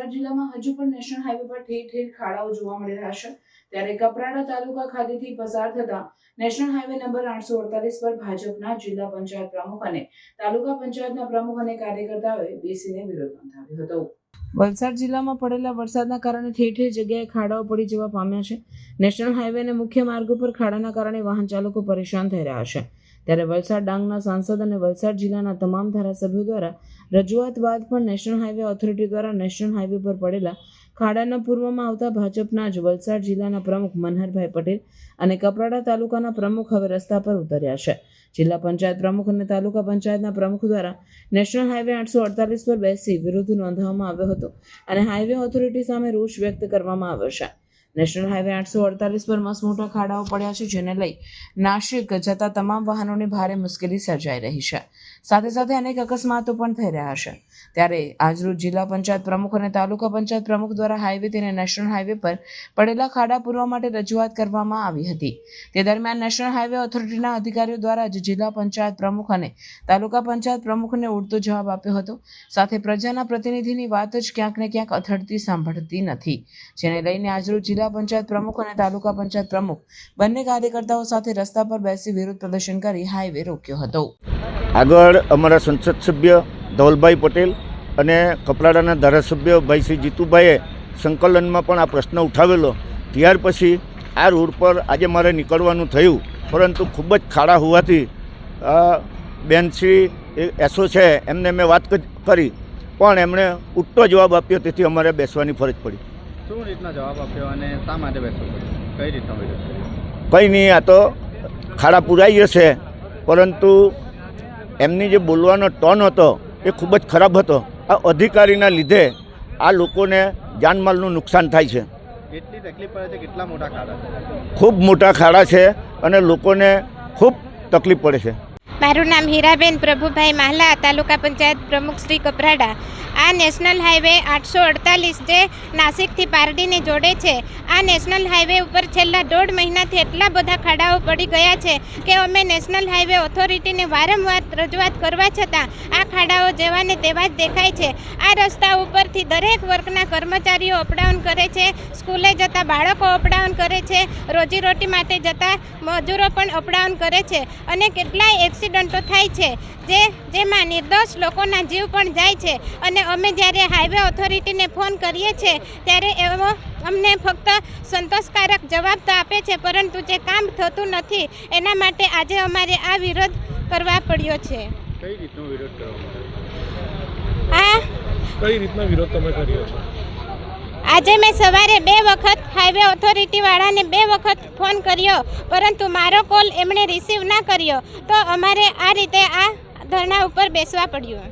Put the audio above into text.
વલસાડ જિલ્લામાં હજુ પણ નેશનલ હાઈવે પર ઠેર ઠેર ખાડાઓ જોવા મળી રહ્યા છે। ત્યારે કપરાડા તાલુકા ખાતેથી પસાર થતા નેશનલ હાઈવે નંબર 848 પર ભાજપના જિલ્લા પંચાયત પ્રમુખ અને તાલુકા પંચાયતના પ્રમુખ અને કાર્યકર્તાઓએ બેસીને વિરોધ નોંધાવ્યો હતો। વલસાડ જિલ્લામાં પડેલા વરસાદના કારણે ઠેર ઠેર જગ્યાએ ખાડાઓ પડી જવા પામ્યા છે। નેશનલ હાઈવે અને મુખ્ય માર્ગો પર ખાડાના કારણે વાહન ચાલકો પરેશાન થઈ રહ્યા છે। ત્યારે વલસાડ ડાંગના સાંસદ અને વલસાડ જિલ્લાના તમામ ધારાસભ્યો દ્વારા રજૂઆત બાદ પણ નેશનલ હાઈવે ઓથોરિટી દ્વારા નેશનલ હાઈવે પર પડેલા ખાડાના પૂર્વમાં આવતા ભાજપના જ વલસાડ જિલ્લાના પ્રમુખ મનહરભાઈ પટેલ અને કપરાડા તાલુકાના પ્રમુખ હવે રસ્તા પર ઉતર્યા છે। જિલ્લા પંચાયત પ્રમુખ અને તાલુકા પંચાયતના પ્રમુખ દ્વારા નેશનલ હાઈવે 848 પર બેસી વિરોધ નોંધાવવામાં આવ્યો હતો અને હાઈવે ઓથોરિટી સામે રોષ વ્યક્ત કરવામાં આવ્યો છે। નેશનલ હાઈવે 848 પર મસ્ત મોટા ખાડાઓ પડ્યા છે, જેને લઈ નાસિક જતા તમામ વાહનોને ભારે મુશ્કેલી સર્જાઈ રહી છે। સાથે સાથે અનેક અકસ્માતો પણ થઈ રહ્યા છે। ત્યારે આજરોજ જિલ્લા પંચાયત પ્રમુખ અને તાલુકા પંચાયત પ્રમુખ દ્વારા હાઈવે તેને નેશનલ હાઈવે પર પડેલા ખાડા પૂરવા માટે રજૂઆત કરવામાં આવી હતી। તે દરમિયાન નેશનલ હાઈવે ઓથોરિટીના અધિકારીઓ દ્વારા જ જિલ્લા પંચાયત પ્રમુખ અને તાલુકા પંચાયત પ્રમુખને ઉડતો જવાબ આપ્યો હતો। સાથે પ્રજાના પ્રતિનિધિની વાત જ ક્યાંક ને ક્યાંક અથડતી સાંભળતી નથી, જેને લઈને આજરોજ જિલ્લા પંચાયત પ્રમુખ અને તાલુકા પંચાયત પ્રમુખ બંને કાર્યકર્તાઓ સાથે રસ્તા પર બેસી વિરોધ પ્રદર્શન કરી હાઈવે રોક્યો હતો। આગળ અમારા સંસદ સભ્ય ધવલભાઈ પટેલ અને કપરાડાના ધારાસભ્ય ભાઈ શ્રી જીતુભાઈએ સંકલનમાં પણ આ પ્રશ્ન ઉઠાવેલો। ત્યાર પછી આ રોડ પર આજે મારે નીકળવાનું થયું, પરંતુ ખૂબ જ ખાડા હોવાથી બેનશ્રી એસો છે એમને મેં વાત કરી, પણ એમણે ઉલટો જવાબ આપ્યો, તેથી અમારે બેસવાની ફરજ પડી। શું રીતના જવાબ આપ્યો અને શા માટે બેસવું પડ્યું? કઈ રીતના વિરોધ? કંઈ નહીં, આ તો ખાડા પુરાઈ જશે, પરંતુ એમની જે બોલવાનો ટોન હતો એ ખૂબ જ ખરાબ હતો। આ અધિકારીના લીધે આ લોકોને જાનમાલનું નુકસાન થાય છે। કેટલી તકલીફ પડે છે? કેટલા મોટા ખાડા છે? ખૂબ મોટા ખાડા છે અને લોકોને ખૂબ તકલીફ પડે છે। મારું નામ હીરાબેન પ્રભુભાઈ માહલા, તાલુકા પંચાયત પ્રમુખ શ્રી કપરાડા। આ નેશનલ હાઈવે 848 જે નાસિકથી પારડીને જોડે છે, આ નેશનલ હાઈવે ઉપર છેલ્લા 1.5 મહિનાથી એટલા બધા ખાડાઓ પડી ગયા છે કે અમે નેશનલ હાઈવે ઓથોરિટીને વારંવાર રજૂઆત કરવા છતાં આ ખાડાઓ જેવાને તેવા જ દેખાય છે। આ રસ્તા ઉપરથી દરેક વર્ગના કર્મચારીઓ અપડાઉન કરે છે, સ્કૂલે જતા બાળકો અપડાઉન કરે છે, રોજીરોટી માટે જતા મજૂરો પણ અપડાઉન કરે છે અને કેટલાય એક્સિડન્ટો થાય છે, જેમાં નિર્દોષ લોકોના જીવ પણ જાય છે। અને અમે જ્યારે હાઈવે ઓથોરિટીને ફોન કરીએ છીએ ત્યારે એવો અમને ફક્ત સંતોષકારક જવાબ તો આપે છે, પરંતુ જે કામ થતું નથી એના માટે આજે અમારે આ વિરોધ કરવા પડ્યો છે। કઈ રીતનો વિરોધ કરવામાં કઈ રીતના વિરોધ તમે કર્યો છો? આજે મેં સવારે 2 વખત હાઈવે ઓથોરિટીવાળાને 2 વખત ફોન કર્યો, પરંતુ મારો કોલ એમણે રિસીવ ના કર્યો, તો અમારે આ રીતે આ ધરણા ઉપર બેસવા પડ્યું।